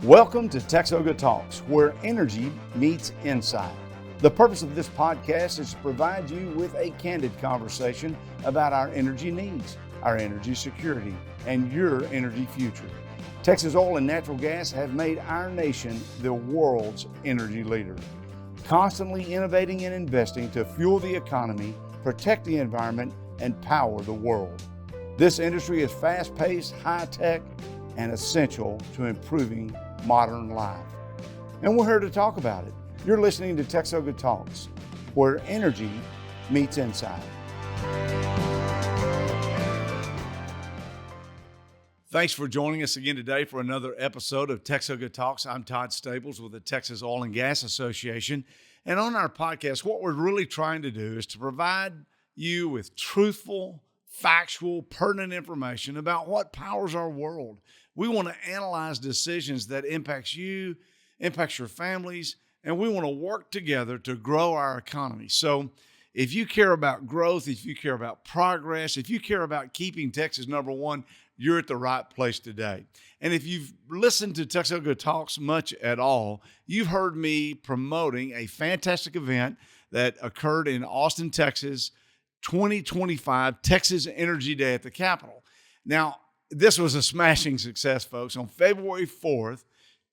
Welcome to TXOGA Talks, where energy meets insight. The purpose of this podcast is to provide you with a candid conversation about our energy needs, our energy security, and your energy future. Texas oil and natural gas have made our nation the world's energy leader, constantly innovating and investing to fuel the economy, protect the environment, and power the world. This industry is fast-paced, high-tech, and essential to improving modern life. And we're here to talk about it. You're listening to TXOGA Talks, where energy meets insight. Thanks for joining us again today for another episode of TXOGA Talks. I'm Todd Staples with the Texas Oil and Gas Association. And on our podcast, what we're really trying to do is to provide you with truthful, factual, pertinent information about what powers our world. We want to analyze decisions that impacts you, impacts your families, and we want to work together to grow our economy. So if you care about growth, if you care about progress, if you care about keeping Texas number one, you're at the right place today. And if you've listened to TXOGA Talks much at all, you've heard me promoting a fantastic event that occurred in Austin, Texas, 2025 Texas Energy Day at the Capitol. Now, this was a smashing success, folks. On February 4th,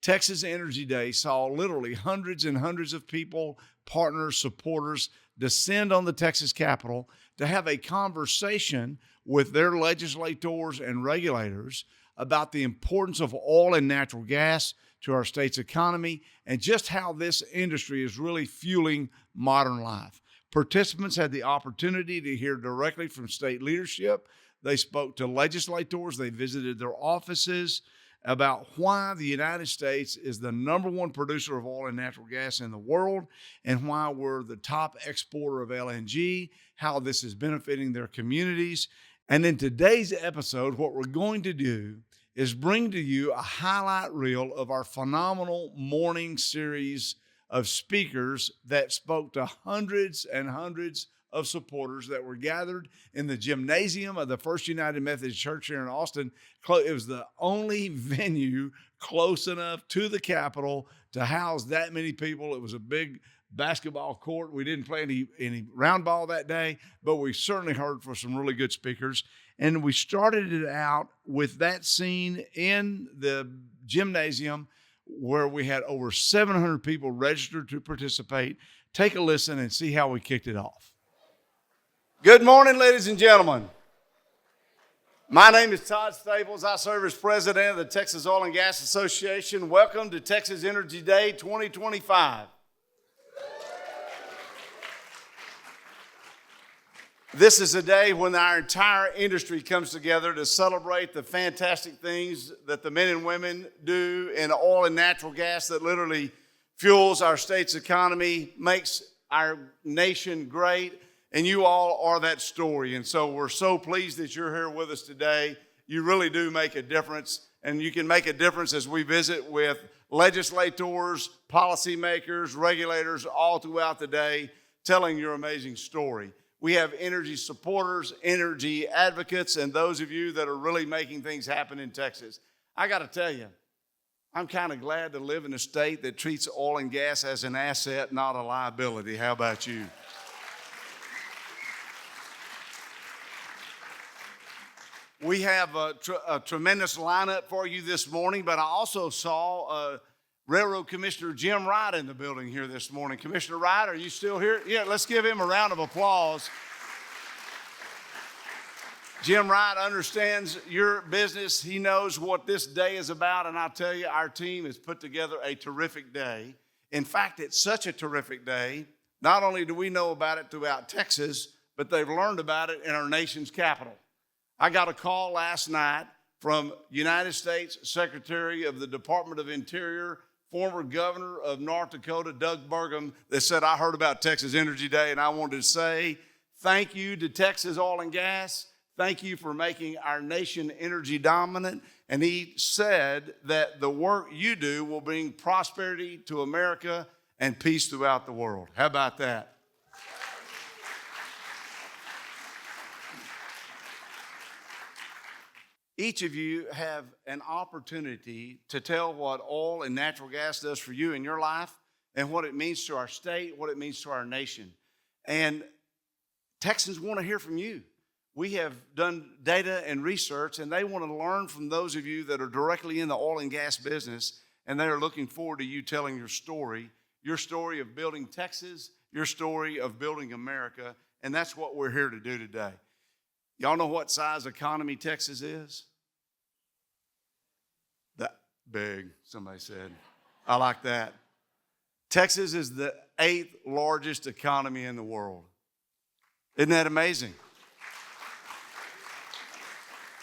Texas Energy Day saw literally hundreds and hundreds of people, partners, supporters descend on the Texas Capitol to have a conversation with their legislators and regulators about the importance of oil and natural gas to our state's economy and just how this industry is really fueling modern life. Participants had the opportunity to hear directly from state leadership. They spoke to legislators. They visited their offices about why the United States is the number one producer of oil and natural gas in the world and why we're the top exporter of LNG, how this is benefiting their communities. And in today's episode, what we're going to do is bring to you a highlight reel of our phenomenal morning series of speakers that spoke to hundreds and hundreds of supporters that were gathered in the gymnasium of the First United Methodist Church here in Austin. It was the only venue close enough to the Capitol to house that many people. It was a big basketball court. We didn't play any round ball that day, but we certainly heard from some really good speakers. And we started it out with that scene in the gymnasium where we had over 700 people registered to participate. Take a listen and see how we kicked it off. Good morning, ladies and gentlemen. My name is Todd Staples. I serve as president of the Texas Oil and Gas Association. Welcome to Texas Energy Day 2025. This is a day when our entire industry comes together to celebrate the fantastic things that the men and women do in oil and natural gas that literally fuels our state's economy, makes our nation great. And you all are that story. And so we're so pleased that you're here with us today. You really do make a difference. And you can make a difference as we visit with legislators, policymakers, regulators all throughout the day, telling your amazing story. We have energy supporters, energy advocates, and those of you that are really making things happen in Texas. I got to tell you, I'm kind of glad to live in a state that treats oil and gas as an asset, not a liability. How about you? We have a tremendous lineup for you this morning, but I also saw Railroad Commissioner Jim Wright in the building here this morning. Commissioner Wright, are you still here? Yeah, let's give him a round of applause. Jim Wright understands your business. He knows what this day is about, and I'll tell you, our team has put together a terrific day. In fact, it's such a terrific day. Not only do we know about it throughout Texas, but they've learned about it in our nation's capital. I got a call last night from United States Secretary of the Department of Interior, former governor of North Dakota, Doug Burgum, that said, I heard about Texas Energy Day, and I wanted to say thank you to Texas Oil and Gas. Thank you for making our nation energy dominant. And he said that the work you do will bring prosperity to America and peace throughout the world. How about that? each of you have an opportunity to tell what oil and natural gas does for you in your life and what it means to our state, what it means to our nation. And Texans want to hear from you. We have done data and research, and they want to learn from those of you that are directly in the oil and gas business, and they are looking forward to you telling your story of building Texas, your story of building America, and that's what we're here to do today. Y'all know what size economy Texas is? That big, somebody said. I like that. Texas is the 8th largest economy in the world. Isn't that amazing?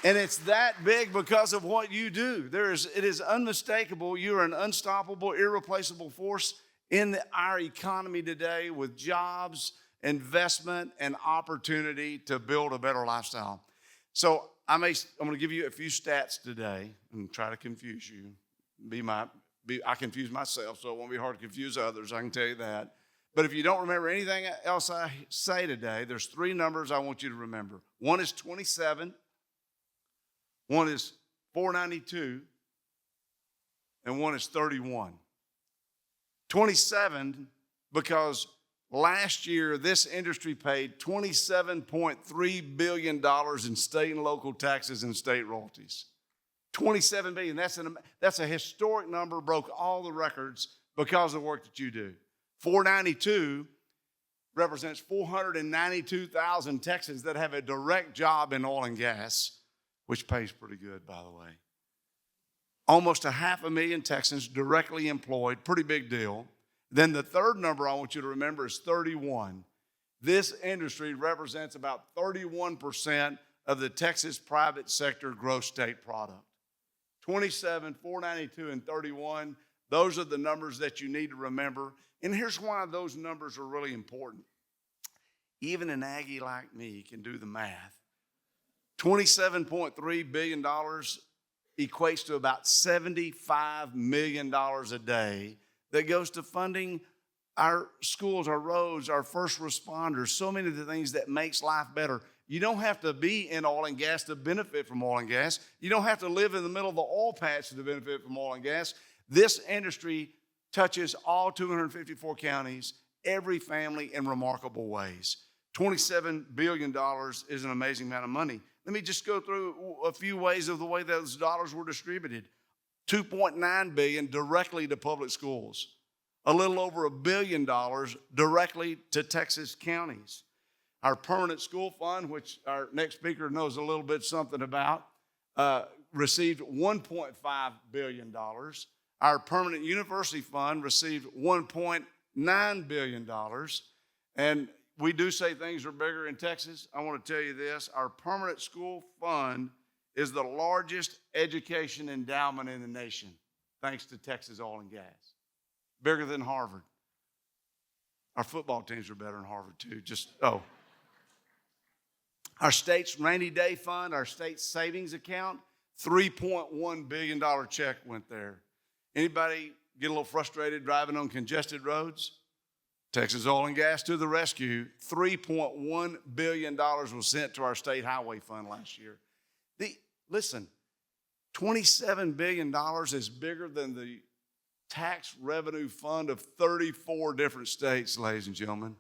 And it's that big because of what you do. It is unmistakable. You're an unstoppable, irreplaceable force in our economy today with jobs, investment, and opportunity to build a better lifestyle. So I'm going to give you a few stats today and try to confuse you. I confuse myself, so it won't be hard to confuse others, I can tell you that. But if you don't remember anything else I say today, there's 3 numbers I want you to remember. One is 27, one is 492, and one is 31. 27, because last year this industry paid $27.3 billion in state and local taxes and state royalties. $27 billion. That's a historic number, broke all the records because of the work that you do. 492 represents 492,000 Texans that have a direct job in oil and gas, which pays pretty good, by the way. Almost 500,000 Texans directly employed, pretty big deal. Then the third number I want you to remember is 31. This industry represents about 31% of the Texas private sector gross state product. 27, 492, and 31, those are the numbers that you need to remember. And here's why those numbers are really important. Even an Aggie like me can do the math. $27.3 billion equates to about $75 million a day that goes to funding our schools, our roads, our first responders, so many of the things that makes life better. You don't have to be in oil and gas to benefit from oil and gas. You don't have to live in the middle of the oil patch to benefit from oil and gas. This industry touches all 254 counties, every family in remarkable ways. $27 billion is an amazing amount of money. Let me just go through a few ways of the way those dollars were distributed. $2.9 billion directly to public schools. A little over $1 billion directly to Texas counties. Our permanent school fund, which our next speaker knows a little bit something about, received $1.5 billion. Our permanent university fund received $1.9 billion. And we do say things are bigger in Texas. I want to tell you this. Our permanent school fund is the largest education endowment in the nation, thanks to Texas oil and gas. Bigger than Harvard. Our football teams are better than Harvard, too. Our state's rainy day fund, our state's savings account, $3.1 billion check went there. Anybody get a little frustrated driving on congested roads? Texas Oil and Gas to the rescue. $3.1 billion was sent to our state highway fund last year. Listen, $27 billion is bigger than the tax revenue fund of 34 different states, ladies and gentlemen.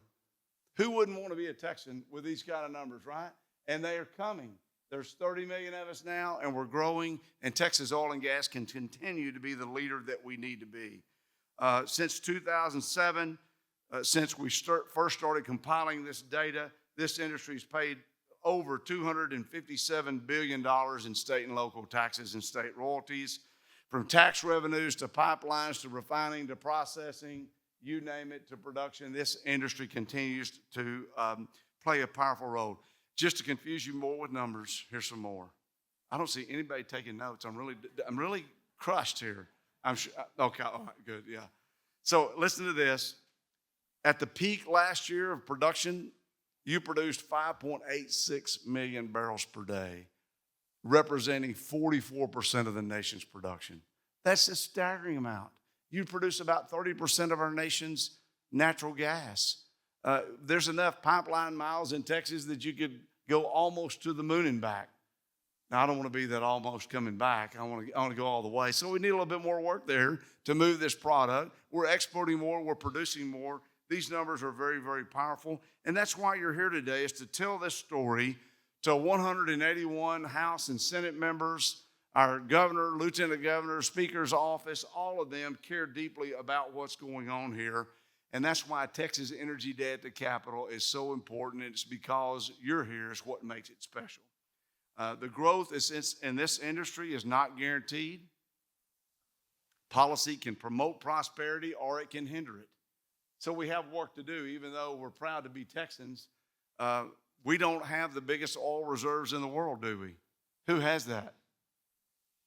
Who wouldn't want to be a Texan with these kind of numbers, right? And they are coming. There's 30 million of us now, and we're growing, and Texas Oil and Gas can continue to be the leader that we need to be. Since 2007, since we first started compiling this data, this industry's paid over $257 billion in state and local taxes and state royalties, from tax revenues to pipelines to refining to processing, you name it, to production. This industry continues to play a powerful role. Just to confuse you more with numbers, here's some more. I don't see anybody taking notes. I'm really crushed here. I'm sure. Okay, all right, good, yeah. So listen to this. At the peak last year of production, you produced 5.86 million barrels per day, representing 44% of the nation's production. That's a staggering amount. You produce about 30% of our nation's natural gas. There's enough pipeline miles in Texas that you could go almost to the moon and back. Now, I don't want to be that almost coming back. I want to go all the way. So we need a little bit more work there to move this product. We're exporting more. We're producing more. These numbers are very, very powerful. And that's why you're here today, is to tell this story to 181 House and Senate members, our governor, lieutenant governor, speaker's office. All of them care deeply about what's going on here. And that's why Texas Energy Day at the Capitol is so important. And it's because you're here is what makes it special. The growth in this industry is not guaranteed. Policy can promote prosperity or it can hinder it. So we have work to do, even though we're proud to be Texans. We don't have the biggest oil reserves in the world, do we? Who has that?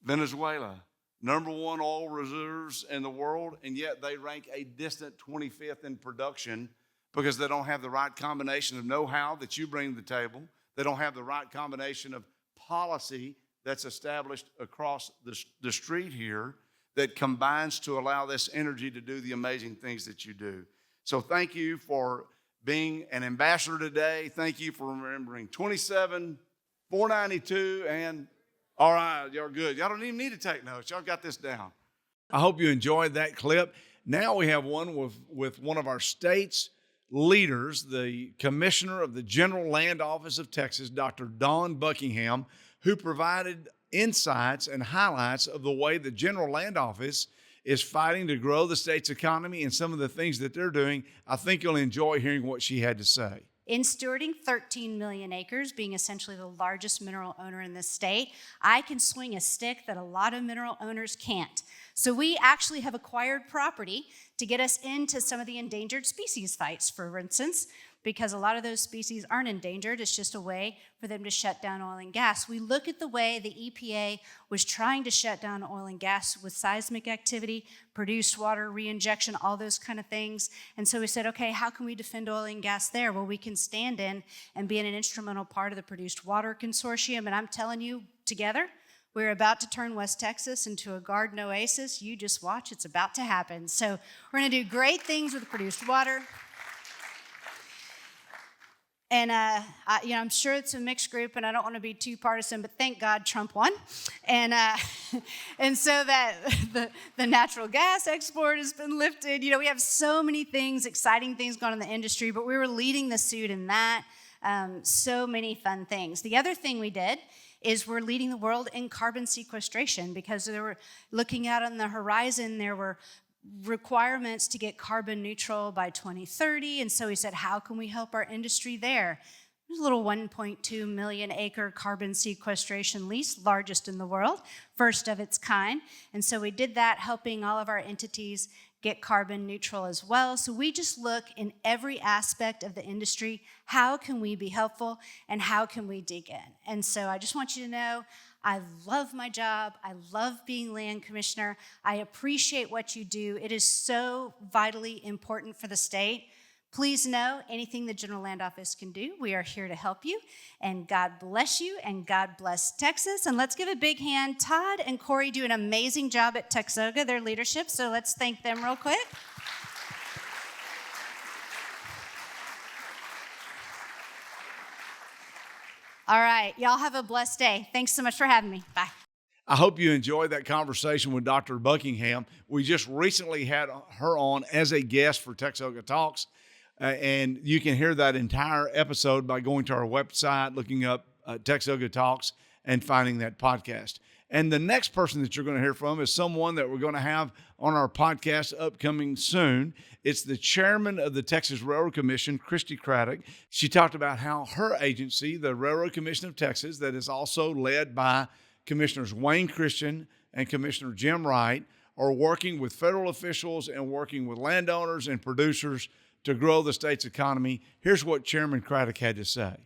Venezuela. Number 1 oil reserves in the world, and yet they rank a distant 25th in production because they don't have the right combination of know-how that you bring to the table. They don't have the right combination of policy that's established across the street here that combines to allow this energy to do the amazing things that you do. So thank you for being an ambassador today. Thank you for remembering 27, 492, and all right, y'all good. Y'all don't even need to take notes. Y'all got this down. I hope you enjoyed that clip. Now we have one with one of our state's leaders, the Commissioner of the General Land Office of Texas, Dr. Dawn Buckingham, who provided insights and highlights of the way the General Land Office is fighting to grow the state's economy and some of the things that they're doing. I think you'll enjoy hearing what she had to say. In stewarding 13 million acres, being essentially the largest mineral owner in this state, I can swing a stick that a lot of mineral owners can't. So we actually have acquired property to get us into some of the endangered species fights, for instance, because a lot of those species aren't endangered. It's just a way for them to shut down oil and gas. We look at the way the EPA was trying to shut down oil and gas with seismic activity, produced water reinjection, all those kind of things. And so we said, okay, how can we defend oil and gas there? Well, we can stand in and be an instrumental part of the Produced Water Consortium. And I'm telling you, together, we're about to turn West Texas into a garden oasis. You just watch, it's about to happen. So we're gonna do great things with produced water. And I'm sure it's a mixed group, and I don't want to be too partisan, but thank God Trump won. And so that the natural gas export has been lifted. We have so many things, exciting things going on in the industry, but we were leading the suit in that. So many fun things. The other thing we did is we're leading the world in carbon sequestration, because they were looking out on the horizon. There were requirements to get carbon neutral by 2030. And so we said, how can we help our industry there? There's a little 1.2 million acre carbon sequestration lease, largest in the world, first of its kind. And so we did that, helping all of our entities get carbon neutral as well. So we just look in every aspect of the industry, how can we be helpful and how can we dig in? And so I just want you to know, I love my job. I love being land commissioner. I appreciate what you do. It is so vitally important for the state. Please know anything the General Land Office can do, we are here to help you. And God bless you, and God bless Texas. And let's give a big hand. Todd and Corey do an amazing job at TXOGA, their leadership. So let's thank them real quick. All right, y'all have a blessed day. Thanks so much for having me. Bye. I hope you enjoyed that conversation with Dr. Buckingham. We just recently had her on as a guest for TXOGA Talks, and you can hear that entire episode by going to our website, looking up TXOGA Talks, and finding that podcast. And the next person that you're going to hear from is someone that we're going to have on our podcast upcoming soon. It's the chairman of the Texas Railroad Commission, Christi Craddick. She talked about how her agency, the Railroad Commission of Texas, that is also led by Commissioners Wayne Christian and Commissioner Jim Wright, are working with federal officials and working with landowners and producers to grow the state's economy. Here's what Chairman Craddick had to say.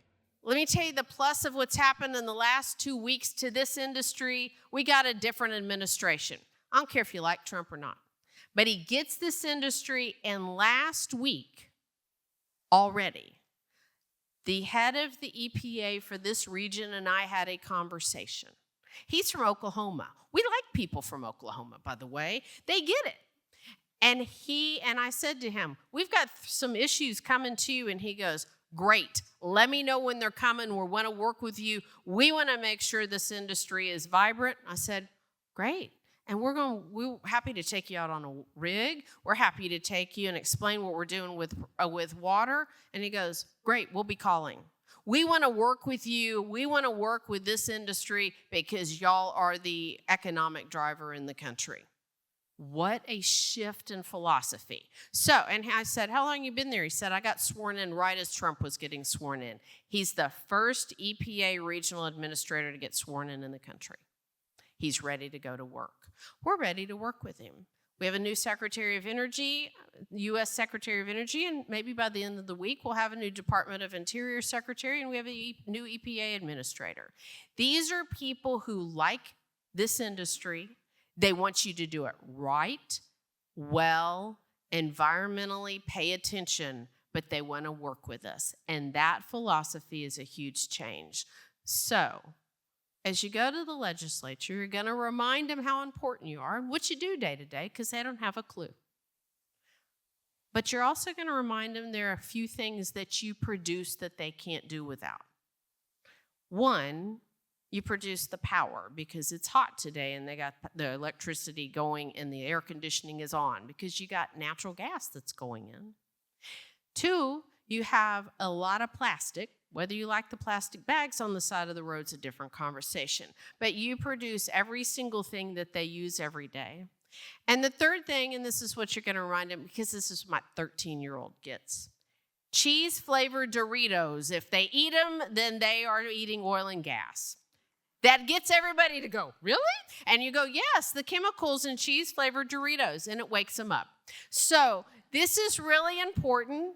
Let me tell you the plus of what's happened in the last 2 weeks to this industry. We got a different administration. I don't care if you like Trump or not, but he gets this industry. And last week already, the head of the EPA for this region and I had a conversation. He's from Oklahoma. We like people from Oklahoma, by the way. They get it. And I said to him, we've got some issues coming to you. And he goes, Great. Let me know when they're coming. We want to work with you. We want to make sure this industry is vibrant. I said, great. And we're happy to take you out on a rig. We're happy to take you and explain what we're doing with water. And he goes, great, we'll be calling. We want to work with you. We want to work with this industry because y'all are the economic driver in the country. What a shift in philosophy. So, and I said, how long you been there? He said, I got sworn in right as Trump was getting sworn in. He's the first EPA regional administrator to get sworn in the country. He's ready to go to work. We're ready to work with him. We have a new Secretary of Energy, U.S. Secretary of Energy, and maybe by the end of the week, we'll have a new Department of Interior Secretary, and we have a new EPA administrator. These are people who like this industry. They want you to do it right, well, environmentally, pay attention, but they want to work with us. And that philosophy is a huge change. So, as you go to the legislature, you're going to remind them how important you are and what you do day to day because they don't have a clue. But you're also going to remind them there are a few things that you produce that they can't do without. One, you produce the power because it's hot today and they got the electricity going and the air conditioning is on because you got natural gas that's going in. Two, you have a lot of plastic. Whether you like the plastic bags on the side of the road is a different conversation. But you produce every single thing that they use every day. And the third thing, and this is what you're going to remind them because this is what my 13-year-old gets. Cheese-flavored Doritos. If they eat them, then they are eating oil and gas. That gets everybody to go, really? And you go, yes, the chemicals in cheese-flavored Doritos, and it wakes them up. So this is really important.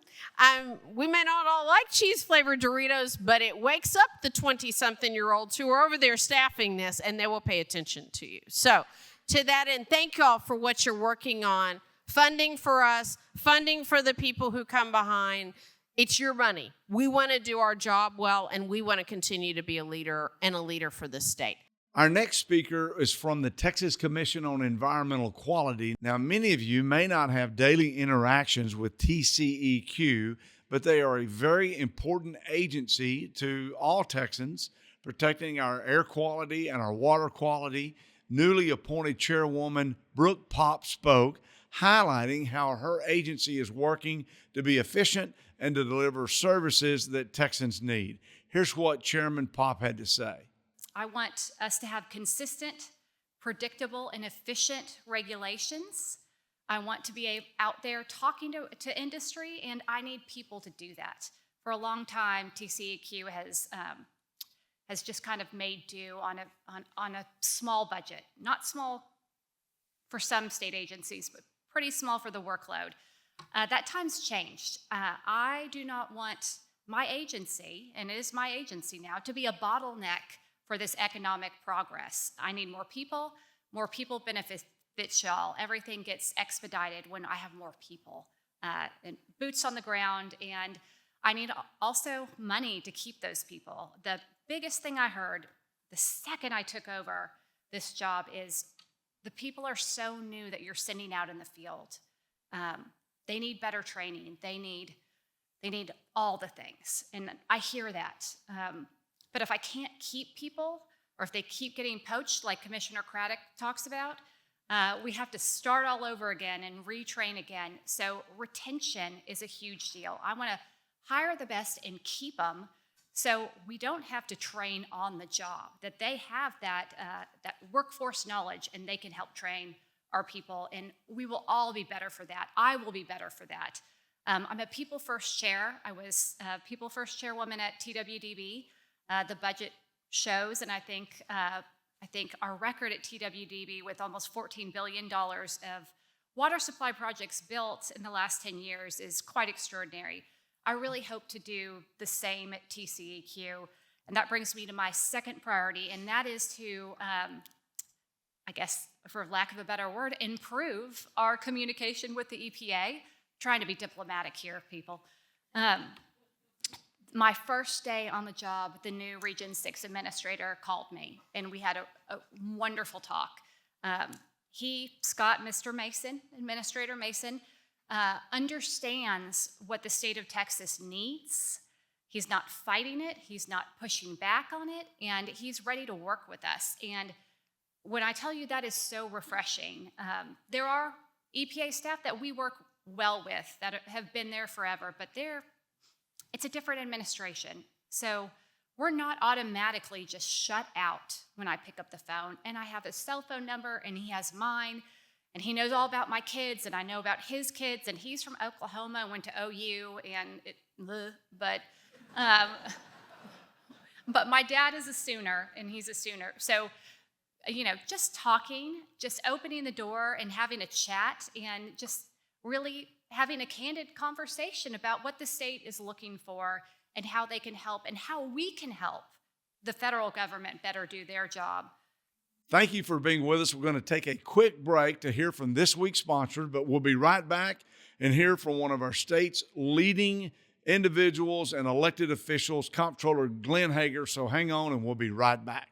We may not all like cheese-flavored Doritos, but it wakes up the 20-something-year-olds who are over there staffing this, and they will pay attention to you. So to that end, thank you all for what you're working on. Funding for us, funding for the people who come behind. It's your money. We want to do our job well, and we want to continue to be a leader for the state. Our next speaker is from the Texas Commission on Environmental Quality. Now, many of you may not have daily interactions with TCEQ, but they are a very important agency to all Texans, protecting our air quality and our water quality. Newly appointed Chairwoman Brooke Paup spoke, highlighting how her agency is working to be efficient and to deliver services that Texans need. Here's what Chairman Paup had to say. I want us to have consistent, predictable, and efficient regulations. I want to be out there talking to industry, and I need people to do that. For a long time, TCEQ has just kind of made do on a small budget. Not small for some state agencies, but pretty small for the workload. That time's changed. I do not want my agency, and it is my agency now, to be a bottleneck for this economic progress. I need more people benefit y'all. Everything gets expedited when I have more people and boots on the ground, and I need also money to keep those people. The biggest thing I heard the second I took over this job is the people are so new that you're sending out in the field. They need better training. They need all the things, and I hear that. But if I can't keep people, or if they keep getting poached, like Commissioner Craddick talks about, we have to start all over again and retrain again. So retention is a huge deal. I want to hire the best and keep them, so we don't have to train on the job. That they have that workforce knowledge, and they can help train our people, and we will all be better for that. I will be better for that. I'm a People First Chair. I was People First Chairwoman at TWDB. The budget shows, and I think our record at TWDB with almost $14 billion of water supply projects built in the last 10 years is quite extraordinary. I really hope to do the same at TCEQ, and that brings me to my second priority, and that is to, I guess, for lack of a better word, improve our communication with the EPA. Trying to be diplomatic here, people. My first day on the job, the new Region 6 administrator called me, and we had a wonderful talk. Mr. Mason, Administrator Mason, understands what the state of Texas needs, He's not fighting it. He's not pushing back on it. And he's ready to work with us. And when I tell you that is so refreshing, there are EPA staff that we work well with that have been there forever, but it's a different administration. So we're not automatically just shut out when I pick up the phone. And I have his cell phone number, and he has mine, and he knows all about my kids, and I know about his kids, and he's from Oklahoma, went to OU, but my dad is a Sooner, and he's a Sooner. So, just talking, just opening the door and having a chat, and just really having a candid conversation about what the state is looking for and how they can help and how we can help the federal government better do their job. Thank you for being with us. We're going to take a quick break to hear from this week's sponsor, but we'll be right back and hear from one of our state's leading individuals and elected officials, Comptroller Glenn Hegar. So hang on, and we'll be right back.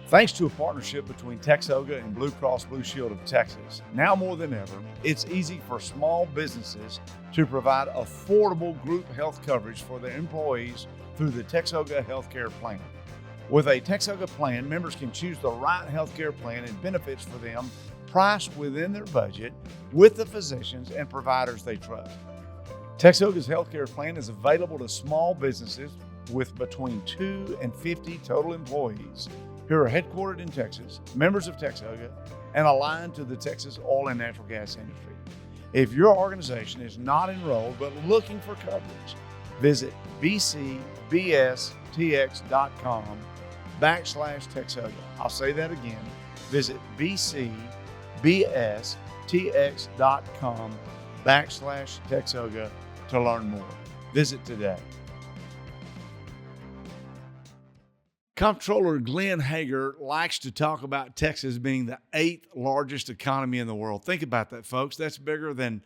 Thanks to a partnership between TXOGA and Blue Cross Blue Shield of Texas, now more than ever, it's easy for small businesses to provide affordable group health coverage for their employees through the TXOGA healthcare plan. With a TXOGA plan, members can choose the right healthcare plan and benefits for them priced within their budget with the physicians and providers they trust. TXOGA's healthcare plan is available to small businesses with between 2 and 50 total employees who are headquartered in Texas, members of TXOGA, and aligned to the Texas oil and natural gas industry. If your organization is not enrolled but looking for coverage, visit bcbstx.com/TXOGA. I'll say that again. Visit bcbstx.com/TXOGA to learn more. Visit today. Comptroller Glenn Hegar likes to talk about Texas being the 8th largest economy in the world. Think about that, folks. That's bigger than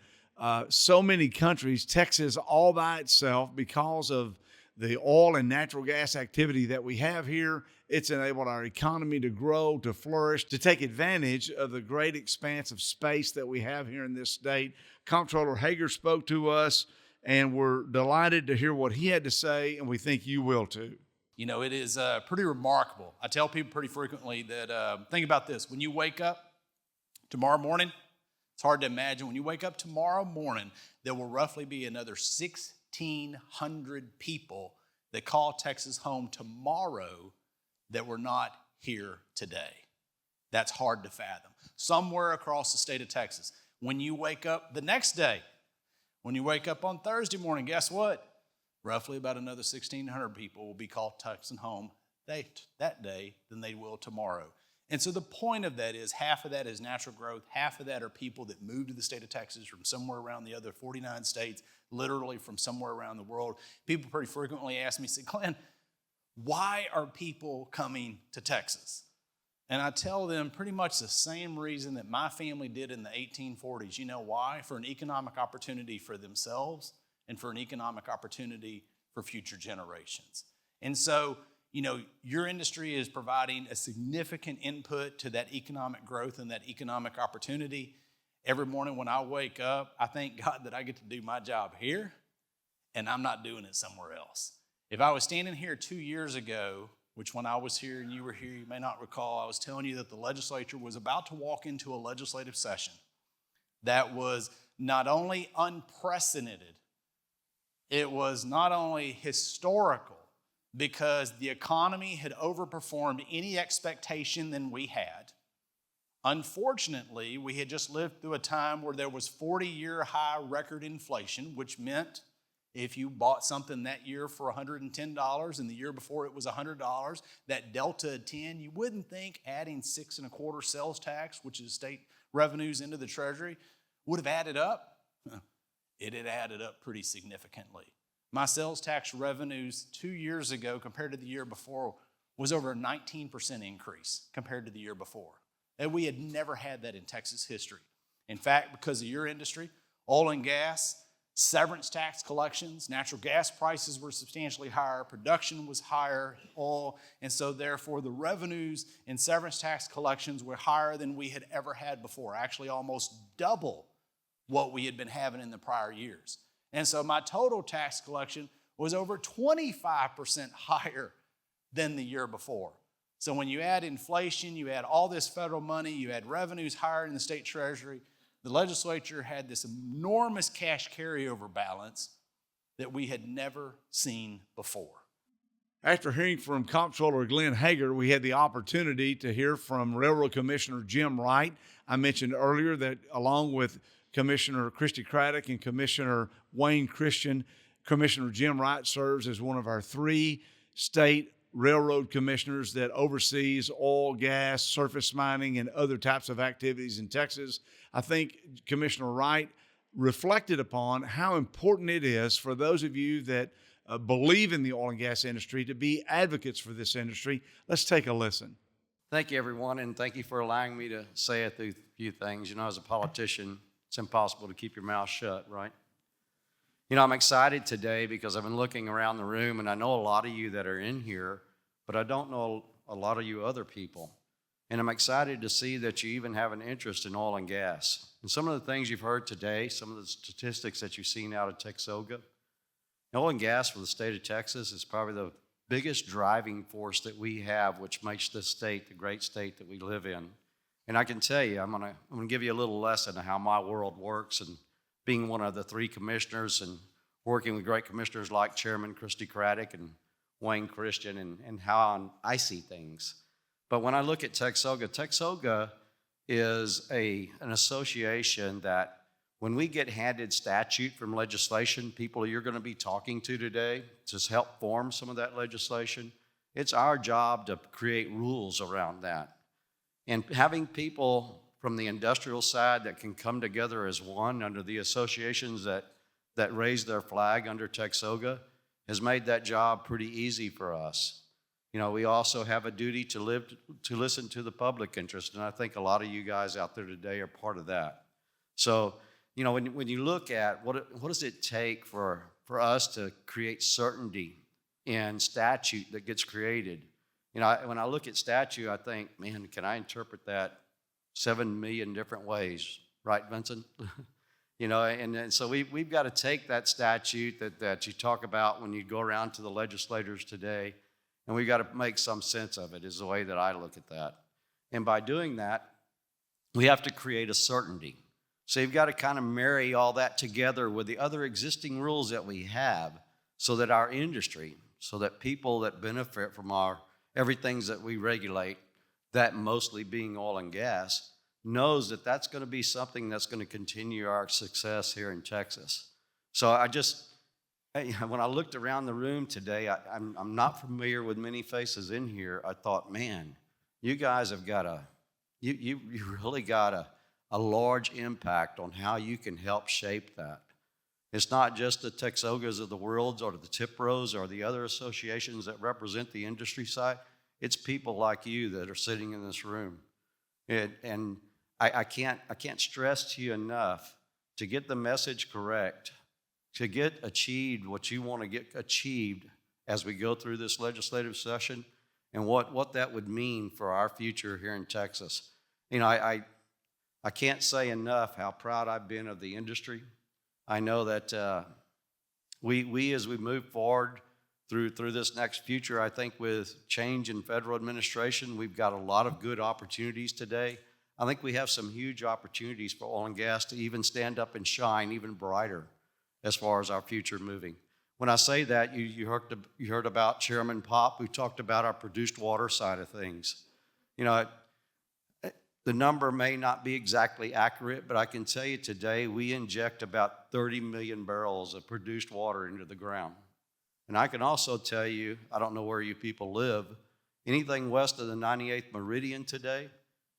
so many countries. Texas all by itself, because of the oil and natural gas activity that we have here, it's enabled our economy to grow, to flourish, to take advantage of the great expanse of space that we have here in this state. Comptroller Hegar spoke to us, and we're delighted to hear what he had to say, and we think you will too. It is pretty remarkable. I tell people pretty frequently that, think about this. When you wake up tomorrow morning, it's hard to imagine. When you wake up tomorrow morning, there will roughly be another 1,600 people that call Texas home tomorrow that were not here today. That's hard to fathom. Somewhere across the state of Texas. When you wake up the next day, when you wake up on Thursday morning, guess what? Roughly about another 1,600 people will be called Texan home that day than they will tomorrow. And so the point of that is half of that is natural growth. Half of that are people that moved to the state of Texas from somewhere around the other 49 states, literally from somewhere around the world. People pretty frequently ask me, say, Glenn, why are people coming to Texas? And I tell them pretty much the same reason that my family did in the 1840s. You know why? For an economic opportunity for themselves and for an economic opportunity for future generations. And so, your industry is providing a significant input to that economic growth and that economic opportunity. Every morning when I wake up, I thank God that I get to do my job here, and I'm not doing it somewhere else. If I was standing here 2 years ago, which when I was here and you were here, you may not recall, I was telling you that the legislature was about to walk into a legislative session that was not only unprecedented, it was not only historical, because the economy had overperformed any expectation than we had. Unfortunately, we had just lived through a time where there was 40-year high record inflation, which meant if you bought something that year for $110 and the year before it was $100, that delta of 10, you wouldn't think adding 6.25% sales tax, which is state revenues into the Treasury, would have added up. It had added up pretty significantly. My sales tax revenues 2 years ago compared to the year before was over a 19% increase compared to the year before. And we had never had that in Texas history. In fact, because of your industry, oil and gas, severance tax collections, natural gas prices were substantially higher, production was higher, oil, and so therefore the revenues in severance tax collections were higher than we had ever had before, actually almost double what we had been having in the prior years. And so my total tax collection was over 25% higher than the year before. So when you add inflation, you add all this federal money, you add revenues higher in the state treasury, the legislature had this enormous cash carryover balance that we had never seen before. After hearing from Comptroller Glenn Hegar, we had the opportunity to hear from Railroad Commissioner Jim Wright. I mentioned earlier that along with Commissioner Christi Craddick and Commissioner Wayne Christian, Commissioner Jim Wright serves as one of our 3 state railroad commissioners that oversees oil, gas, surface mining, and other types of activities in Texas. I think Commissioner Wright reflected upon how important it is for those of you that believe in the oil and gas industry to be advocates for this industry. Let's take a listen. Thank you, everyone, and thank you for allowing me to say a few things. You know, as a politician, it's impossible to keep your mouth shut, right? You know, I'm excited today because I've been looking around the room, and I know a lot of you that are in here, but I don't know a lot of you other people. And I'm excited to see that you even have an interest in oil and gas. And some of the things you've heard today, some of the statistics that you've seen out of TXOGA, oil and gas for the state of Texas is probably the biggest driving force that we have, which makes this state the great state that we live in. And I can tell you, I'm gonna give you a little lesson of how my world works, and being one of the 3 commissioners and working with great commissioners like Chairman Christi Craddick and Wayne Christian, and how I see things. But when I look at TXOGA is an association that when we get handed statute from legislation, people you're going to be talking to today to help form some of that legislation, it's our job to create rules around that. And having people from the industrial side that can come together as one under the associations that raise their flag under TXOGA has made that job pretty easy for us. You know, we also have a duty to listen to the public interest, and I think a lot of you guys out there today are part of that. So, you know, when you look at what does it take for us to create certainty in statute that gets created? You know, when I look at statute, I think, man, can I interpret that 7 million different ways, right, Vincent? You know, and so we've got to take that statute that you talk about when you go around to the legislators today, and we've got to make some sense of it, is the way that I look at that. And by doing that, we have to create a certainty. So you've got to kind of marry all that together with the other existing rules that we have, so that our industry, so that people that benefit from everything that we regulate, that mostly being oil and gas, knows that that's going to be something that's going to continue our success here in Texas. So when I looked around the room today, I'm not familiar with many faces in here. I thought, man, you guys have got you really got a large impact on how you can help shape that. It's not just the TXOGAs of the world or the TIPROs or the other associations that represent the industry side. It's people like you that are sitting in this room. And I can't stress to you enough to get the message correct, to get achieved what you want to get achieved as we go through this legislative session, and what that would mean for our future here in Texas. You know, I can't say enough how proud I've been of the industry. I know that we as we move forward through this next future, I think with change in federal administration, we've got a lot of good opportunities today. I think we have some huge opportunities for oil and gas to even stand up and shine even brighter as far as our future moving. When I say that, you heard about Chairman Paup, who talked about our produced water side of things. You know, the number may not be exactly accurate, but I can tell you today we inject about 30 million barrels of produced water into the ground. And I can also tell you, I don't know where you people live, anything west of the 98th meridian today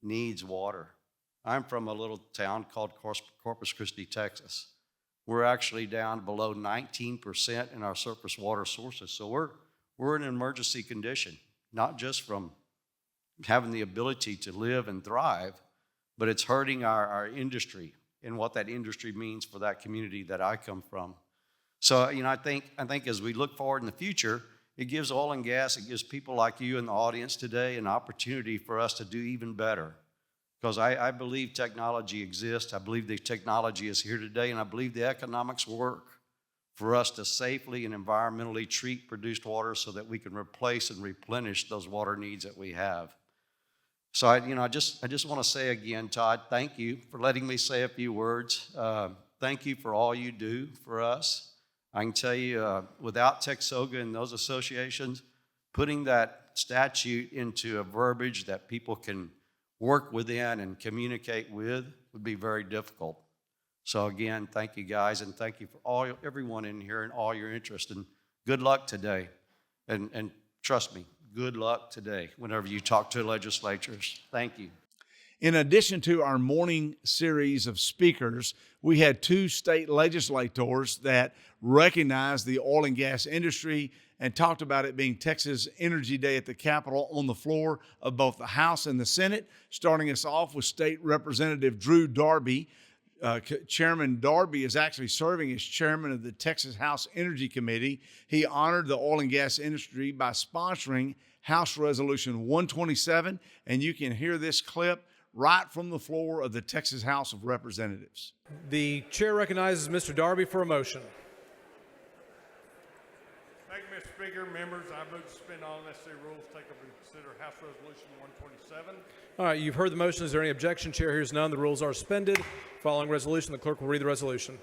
needs water. I'm from a little town called Corpus Christi, Texas. We're actually down below 19% in our surface water sources. So we're in an emergency condition, not just from having the ability to live and thrive, but it's hurting our industry and what that industry means for that community that I come from. So, you know, I think as we look forward in the future, it gives oil and gas, it gives people like you in the audience today an opportunity for us to do even better. Because I believe technology exists. I believe the technology is here today, and I believe the economics work. for us to safely and environmentally treat produced water so that we can replace and replenish those water needs that we have. So I just want to say again, Todd, thank you for letting me say a few words. Thank you for all you do for us. I can tell you, without TXOGA and those associations, putting that statute into a verbiage that people can work within and communicate with would be very difficult. So again, thank you guys, and thank you for everyone in here and all your interest, and good luck today. And trust me, good luck today whenever you talk to legislatures. Thank you. In addition to our morning series of speakers, we had 2 state legislators that recognized the oil and gas industry and talked about it being Texas Energy Day at the Capitol on the floor of both the House and the Senate. Starting us off with State Representative Drew Darby. Chairman Darby is actually serving as chairman of the Texas House Energy Committee. He honored the oil and gas industry by sponsoring House Resolution 127, and you can hear this clip right from the floor of the Texas House of Representatives. The chair recognizes Mr. Darby for a motion. Thank you, Mr. Speaker. Members, I move to suspend all necessary rules, take up and consider House Resolution 127. All right, you've heard the motion. Is there any objection? Chair hears none. The rules are suspended. Following resolution, the clerk will read the resolution.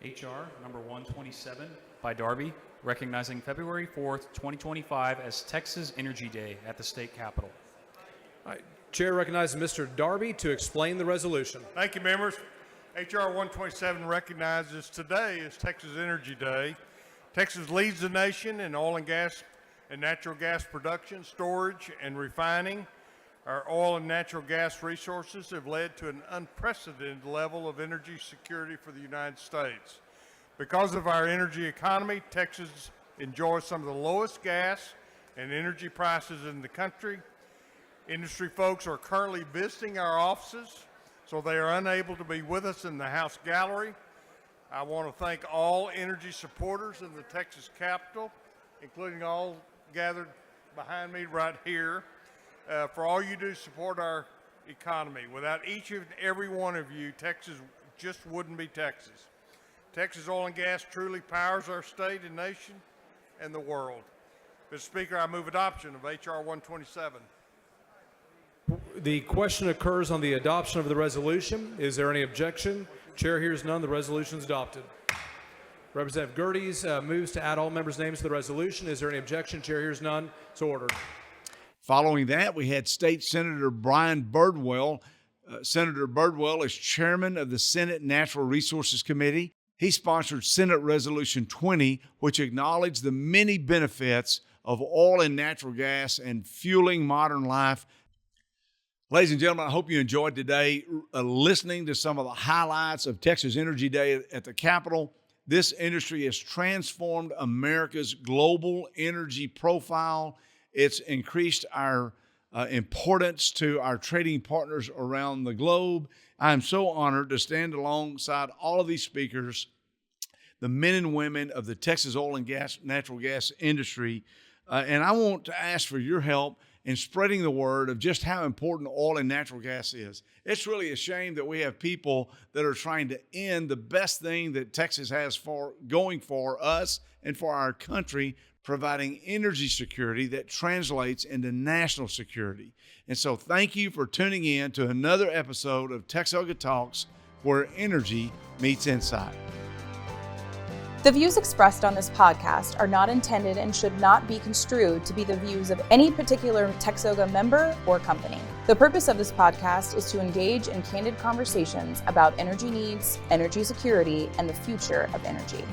HR number 127 by Darby, recognizing February 4th, 2025 as Texas Energy Day at the state capitol. All right, chair recognizes Mr. Darby to explain the resolution. Thank you, members. HR 127 recognizes today as Texas Energy Day. Texas leads the nation in oil and gas and natural gas production, storage, and refining. Our oil and natural gas resources have led to an unprecedented level of energy security for the United States. Because of our energy economy, Texas enjoys some of the lowest gas and energy prices in the country. Industry folks are currently visiting our offices, so they are unable to be with us in the House gallery. I want to thank all energy supporters in the Texas Capitol, including all gathered behind me right here, for all you do to support our economy. Without each and every one of you, Texas just wouldn't be Texas. Texas oil and gas truly powers our state and nation and the world. Mr. Speaker, I move adoption of H.R. 127. The question occurs on the adoption of the resolution. Is there any objection? Chair hears none. The resolution is adopted. Representative Gerdes moves to add all members' names to the resolution. Is there any objection? Chair hears none. So ordered. Following that, we had State Senator Brian Birdwell. Senator Birdwell is chairman of the Senate Natural Resources Committee. He sponsored Senate Resolution 20, which acknowledged the many benefits of oil and natural gas and fueling modern life. Ladies and gentlemen, I hope you enjoyed today listening to some of the highlights of Texas Energy Day at the Capitol. This industry has transformed America's global energy profile. It's increased our importance to our trading partners around the globe. I'm so honored to stand alongside all of these speakers, the men and women of the Texas oil and gas, natural gas industry. And I want to ask for your help in spreading the word of just how important oil and natural gas is. It's really a shame that we have people that are trying to end the best thing that Texas has going for us and for our country, providing energy security that translates into national security. And so thank you for tuning in to another episode of TXOGA Talks, where energy meets insight. The views expressed on this podcast are not intended and should not be construed to be the views of any particular TXOGA member or company. The purpose of this podcast is to engage in candid conversations about energy needs, energy security, and the future of energy.